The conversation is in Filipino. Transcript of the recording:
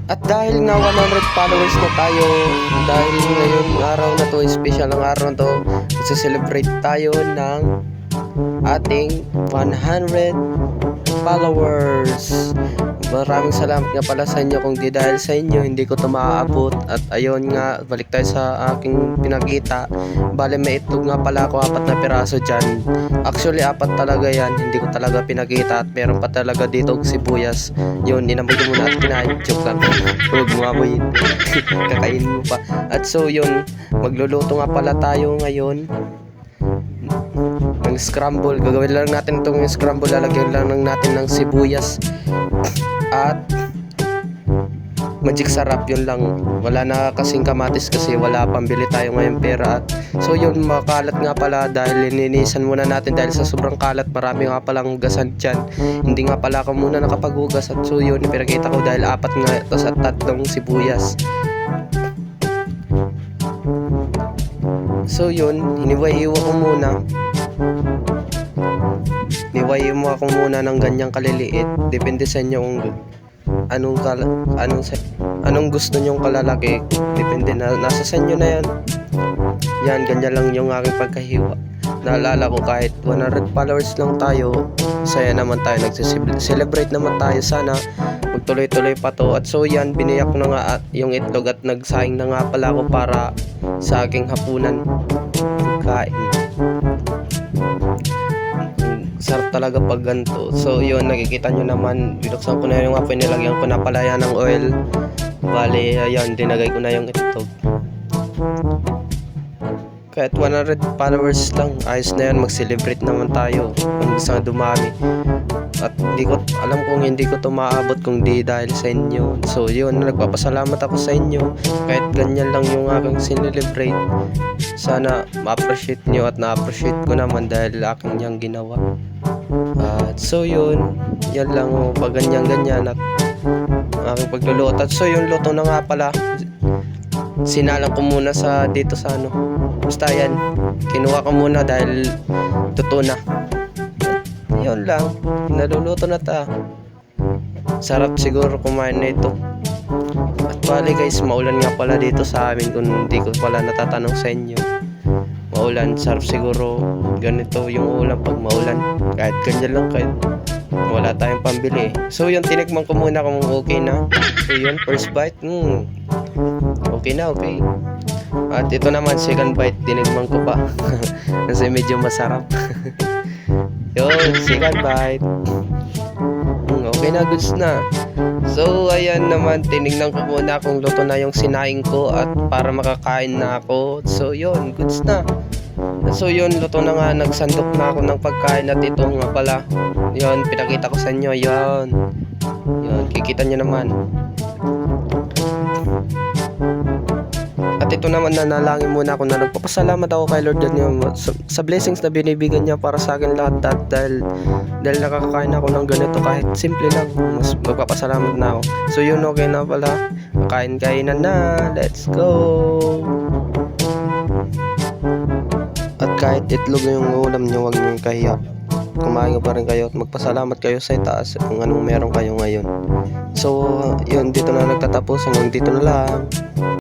At dahil nga 100 followers na tayo, dahil ngayon araw na to, special ang araw na to, celebrate tayo ng ating 100 followers. Maraming salamat nga pala sa inyo. Kung di dahil sa inyo, hindi ko to maaabot. At ayun nga, balik tayo sa aking pinakita. Bale, may itlog nga pala ako, 4 na piraso dyan. Actually, 4 talaga yan. Hindi ko talaga pinakita. At meron pa talaga dito sibuyas. Yun, inamoy ko muna at kinain. Joke lang. Huwag mo amoyin. Kakainin mo pa. At so yun, magluluto nga pala tayo ngayon ng scramble. Gagawin lang natin itong scramble. Lalagyan lang natin ng sibuyas at magic sarap. Yun lang, wala na kasing kamatis kasi wala pambili tayo ngayon pera. At so yun, makalat nga pala dahil lininisan muna natin dahil sa sobrang kalat. Marami nga palang hugasan dyan, hindi nga pala ako muna nakapaghugas. At so yun, pinakita ko dahil 4 nga ito sa 3 sibuyas. So yun, hiniwa-hiwa ko muna. Hiniwa mo ako muna ng ganyang kaliliit. Depende sa inyo kung anong gusto nyong kalalaki. Depende na, nasa sa inyo na yan. Yan, ganyan lang yung aking pagkahiwa. Naalala ko kahit 100 followers lang tayo, saya naman tayo, nag-celebrate naman tayo. Sana magtuloy-tuloy pa to. At so yan, biniyak na nga yung itlog at nagsaing na nga pala ako para sa aking hapunan kain. Sarap talaga pag ganito. So yun, nakikita nyo naman, binuksan ko na yung apoy, nilagyan ko na pala yan ng oil. Bale, ayan, dinagay ko na yung itlog. Kahit 100 followers lang, ayos na yan, mag-celebrate naman tayo kung gusto nga dumami. At hindi ko alam kung hindi ko to maabot kung di dahil sa inyo. So yun, nagpapasalamat ako sa inyo. Kahit ganyan lang yung aking sinelebrate, sana ma-appreciate nyo at na-appreciate ko naman dahil aking niyang ginawa. At so yun, yan lang o, pag ganyan-ganyan at aking pagluluto. At so yun, luto na nga pala. Sinalang ko muna sa dito sa ano, basta yan, kinuha ko muna dahil totoo na. Yun lang, naluluto na ta. Sarap siguro kumain na ito. At bali guys, maulan nga pala dito sa amin, kung hindi ko pala natatanong sa inyo. Maulan, sarap siguro ganito yung ulam pag maulan. Kahit ganyan lang, kahit wala tayong pambili. So yun, tinikman ko muna kung okay na. So yun, first bite, okay na, okay. At ito naman, second bite, tinikman ko pa. Kasi medyo masarap. Yun, second bite. Okay na, goods na. So ayan naman, tinignan ko muna kung luto na yung sinaing ko at para makakain na ako. So yun, goods na. So yun, luto na nga, nagsandok na ako ng pagkain. At ito nga pala, yun, pinakita ko sa inyo. Yun, yun, kikita nyo naman. At ito naman, nanalangin muna ako na nagpapasalamat ako kay Lord sa blessings na binibigyan niya para sa akin lahat. Dahil nakakakain ako ng ganito, kahit simple lang, mas magpapasalamat na ako. So yun, okay na pala, kain-kainan na, let's go. At kahit itlog yung ulam nyo, huwag nyo kahiya. Kumain pa rin kayo at magpasalamat kayo sa itaas kung anong meron kayo ngayon. So yun, dito na nagtatapos, hanggang dito na lang.